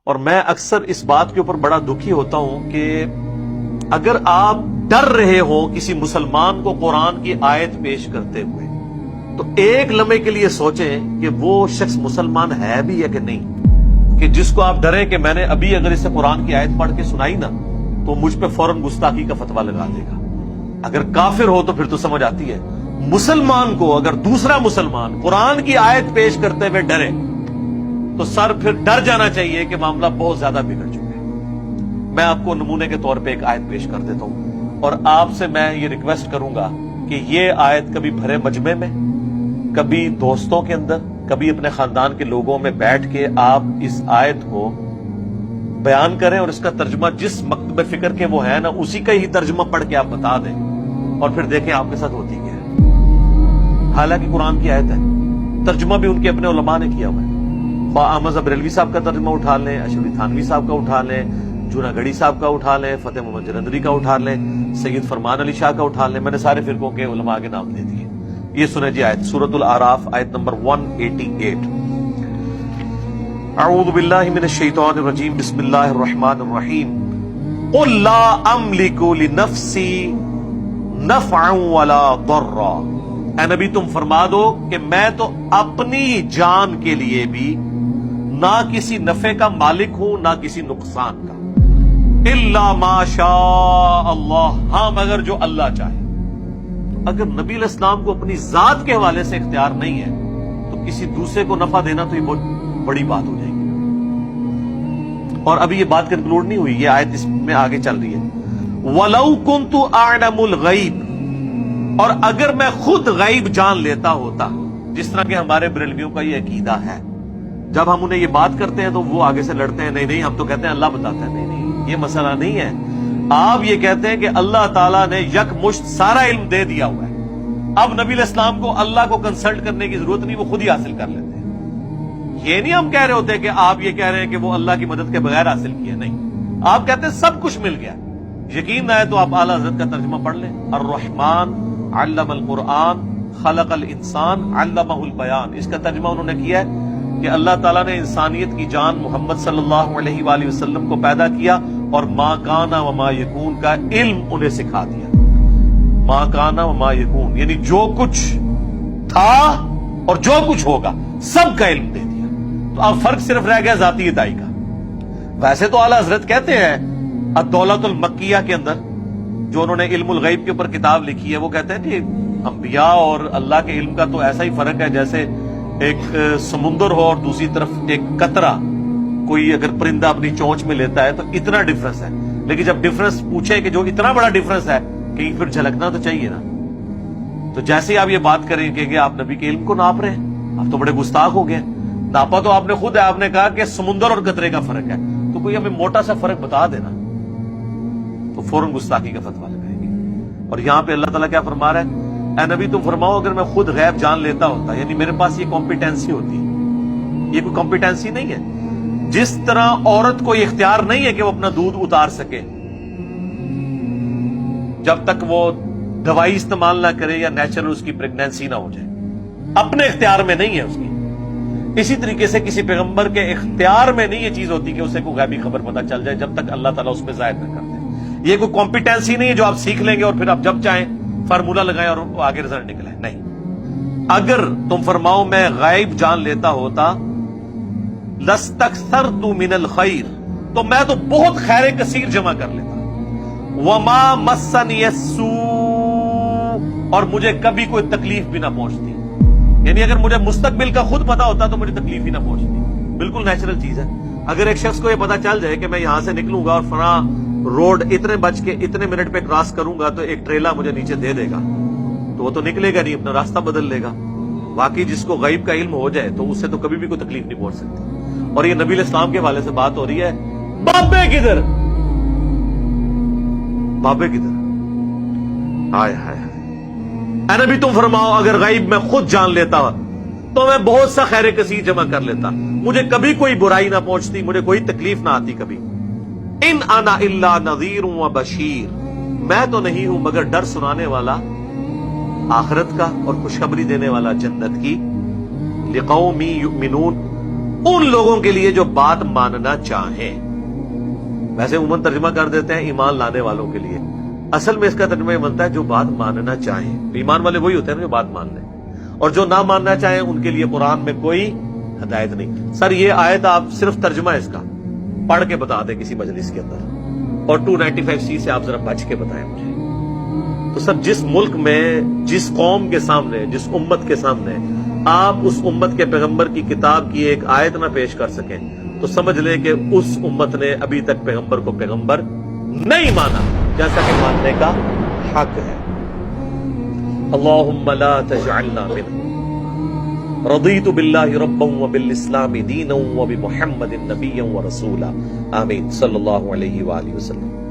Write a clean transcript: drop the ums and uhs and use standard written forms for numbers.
اور میں اکثر اس بات کے اوپر بڑا دکھی ہوتا ہوں کہ اگر آپ ڈر رہے ہو کسی مسلمان کو قرآن کی آیت پیش کرتے ہوئے تو ایک لمحے کے لیے سوچیں کہ وہ شخص مسلمان ہے بھی یا کہ نہیں، کہ جس کو آپ ڈریں کہ میں نے ابھی اگر اسے قرآن کی آیت پڑھ کے سنائی نا تو مجھ پہ فوراً گستاخی کا فتویٰ لگا دے گا۔ اگر کافر ہو تو پھر تو سمجھ آتی ہے، مسلمان کو اگر دوسرا مسلمان قرآن کی آیت پیش کرتے ہوئے ڈرے تو سر پھر ڈر جانا چاہیے کہ معاملہ بہت زیادہ بگڑ چکا ہے۔ میں آپ کو نمونے کے طور پہ ایک آیت پیش کر دیتا ہوں اور آپ سے میں یہ ریکویسٹ کروں گا کہ یہ آیت کبھی بھرے مجمع میں، کبھی دوستوں کے اندر، کبھی اپنے خاندان کے لوگوں میں بیٹھ کے آپ اس آیت کو بیان کریں اور اس کا ترجمہ جس مکتب فکر کے وہ ہے نا اسی کا ہی ترجمہ پڑھ کے آپ بتا دیں اور پھر دیکھیں آپ کے ساتھ ہوتی کیا ہے۔ حالانکہ قرآن کی آیت ہے، ترجمہ بھی ان کے اپنے علماء نے کیا ہوا ہے۔ احمد بریلوی صاحب کا ترجمہ اٹھا لیں، اشرف تھانوی صاحب کا اٹھا لیں، جونا گڑھی صاحب کا اٹھا لیں، فتح محمد جلندری کا اٹھا لیں، سید فرمان علی شاہ کا اٹھا لیں، میں نے سارے فرقوں کے علماء کے نام دے دیے۔ یہ سنیں جی آیت، سورۃ الاعراف، آیت نمبر 188۔ اعوذ باللہ من الشیطان الرجیم، بسم اللہ الرحمن الرحیم۔ قل لا املک لنفسی نفعا ولا ضرا، اے نبی تم فرما دو کہ میں تو اپنی جان کے لیے بھی نہ کسی نفع کا مالک ہوں نہ کسی نقصان کا، الا ما شاء اللہ، ہاں مگر جو اللہ چاہے۔ اگر نبی علیہ السلام کو اپنی ذات کے حوالے سے اختیار نہیں ہے تو کسی دوسرے کو نفع دینا تو یہ بہت بڑی بات ہو جائے گی۔ اور ابھی یہ بات کنکلوڈ نہیں ہوئی، یہ آیت اس میں آگے چل رہی ہے۔ وَلَوْ كُنْتُ أَعْلَمُ الْغَيْبِ، اور اگر میں خود غیب جان لیتا ہوتا، جس طرح کہ ہمارے بریلویوں کا یہ عقیدہ ہے، جب ہم انہیں یہ بات کرتے ہیں تو وہ آگے سے لڑتے ہیں، نہیں ہم تو کہتے ہیں اللہ بتاتا ہے، نہیں یہ مسئلہ نہیں ہے۔ آپ یہ کہتے ہیں کہ اللہ تعالیٰ نے یک مشت سارا علم دے دیا ہوا ہے، اب نبی علیہ السلام کو اللہ کو کنسلٹ کرنے کی ضرورت نہیں، وہ خود ہی حاصل کر لیتے ہیں۔ یہ نہیں ہم کہہ رہے ہوتے کہ آپ یہ کہہ رہے ہیں کہ وہ اللہ کی مدد کے بغیر حاصل کیا، نہیں، آپ کہتے ہیں سب کچھ مل گیا۔ یقین نہ ہے تو آپ اعلیٰ حضرت کا ترجمہ پڑھ لیں، الرحمن علم القرآن خلق الانسان علمہ البیان، اس کا ترجمہ انہوں نے کیا ہے کہ اللہ تعالیٰ نے انسانیت کی جان محمد صلی اللہ علیہ وآلہ وسلم کو پیدا کیا اور ما کانا وما یکون کا علم انہیں سکھا دیا۔ ما کانا وما یکون یعنی جو کچھ تھا اور جو کچھ ہوگا سب کا علم دے دیا۔ تو اب فرق صرف رہ گیا ذاتی ادائی کا۔ ویسے تو اعلیٰ حضرت کہتے ہیں الدولۃ المکیہ کے اندر، جو انہوں نے علم الغیب کے اوپر کتاب لکھی ہے، وہ کہتے ہیں کہ انبیاء اور اللہ کے علم کا تو ایسا ہی فرق ہے جیسے ایک سمندر ہو اور دوسری طرف ایک قطرہ، کوئی اگر پرندہ اپنی چونچ میں لیتا ہے تو اتنا ڈفرنس ہے، لیکن جب ڈفرنس پوچھے کہ جو اتنا بڑا ڈفرنس ہے کہیں پھر جھلکنا تو چاہیے نا۔ تو جیسے ہی آپ یہ بات کریں کہ آپ نبی کے علم کو ناپ رہے ہیں، آپ تو بڑے گستاخ ہو گئے۔ ناپا تو آپ نے خود ہے، آپ نے کہا کہ سمندر اور قطرے کا فرق ہے، تو کوئی ہمیں موٹا سا فرق بتا دینا تو فوراً گستاخی کا فتویٰ لگائیں گے۔ اور یہاں پہ اللہ تعالیٰ کیا فرما رہا ہے؟ اے نبی تم فرماؤ اگر میں خود غیب جان لیتا ہوتا، یعنی میرے پاس یہ کمپیٹنسی ہوتی، یہ کوئی کمپیٹنسی نہیں ہے۔ جس طرح عورت کو اختیار نہیں ہے کہ وہ اپنا دودھ اتار سکے جب تک وہ دوائی استعمال نہ کرے یا نیچرل اس کی پریگنینسی نہ ہو جائے، اپنے اختیار میں نہیں ہے اس کی، اسی طریقے سے کسی پیغمبر کے اختیار میں نہیں یہ چیز ہوتی کہ اسے کوئی غیبی خبر پتہ چل جائے جب تک اللہ تعالیٰ اس پہ ظاہر نہ کر دے۔ یہ کوئی کمپیٹنسی نہیں ہے جو آپ سیکھ لیں گے اور پھر آپ جب چاہیں فارمولہ لگائیں اور آگے رزلٹ نکلے، نہیں۔ اگر تم فرماؤ میں غیب جان لیتا ہوتا، لستکثرت من الخیر، تو میں تو بہت خیر کثیر جمع کر لیتا، وما مسنی السوء، اور مجھے کبھی کوئی تکلیف بھی نہ پہنچتی۔ یعنی اگر مجھے مستقبل کا خود پتا ہوتا تو مجھے تکلیف ہی نہ پہنچتی، بالکل نیچرل چیز ہے۔ اگر ایک شخص کو یہ پتا چل جائے کہ میں یہاں سے نکلوں گا اور فلاں روڈ اتنے بج کے اتنے منٹ پہ کراس کروں گا تو ایک ٹریلا مجھے نیچے دے دے گا، تو وہ تو نکلے گا نہیں، اپنا راستہ بدل لے گا۔ واقعی جس کو غیب کا علم ہو جائے تو اس سے تو کبھی بھی کوئی تکلیف نہیں پہنچ سکتی۔ اور یہ نبی علیہ السلام کے حوالے سے بات ہو رہی ہے، بابے کدھر، بابے کدھر، ہائے ہائے۔ اے نبی تم فرماؤ اگر غیب میں خود جان لیتا تو میں بہت سا خیر کثیر جمع کر لیتا، مجھے کبھی کوئی برائی نہ پہنچتی، مجھے کوئی تکلیف نہ آتی کبھی۔ ان انا الا نذیر و بشیر، میں تو نہیں ہوں مگر ڈر سنانے والا آخرت کا اور خوشخبری دینے والا جنت کی، لقوم یؤمنون، ان لوگوں کے لیے جو بات ماننا چاہیں. ویسے عموماً ترجمہ کر دیتے ہیں ایمان لانے والوں کے لیے، اصل میں اس کا ترجمہ یہ بنتا ہے جو بات ماننا چاہیں. ایمان والے وہی ہوتے ہیں جو بات مان لیں، اور جو نہ ماننا چاہیں ان کے لیے قرآن میں کوئی ہدایت نہیں. سر یہ آیت آپ صرف ترجمہ اس کا پڑھ کے بتا دیں کسی مجلس کے اندر، اور 295C سے آپ ذرا بچ کے بتائیں مجھے. تو سر جس ملک میں، جس قوم کے سامنے، جس امت کے سامنے آپ اس امت کے پیغمبر کی کتاب کی ایک آیت نہ پیش کر سکیں تو سمجھ لیں کہ اس امت نے ابھی تک پیغمبر کو پیغمبر نہیں مانا، جیسا کہ ماننے کا حق ہے. اللہم لا تجعلنا منہم. رضیت باللہ ربا وبالاسلام دینا وبمحمد نبیا ورسولا. آمین صلی اللہ علیہ وآلہ وسلم.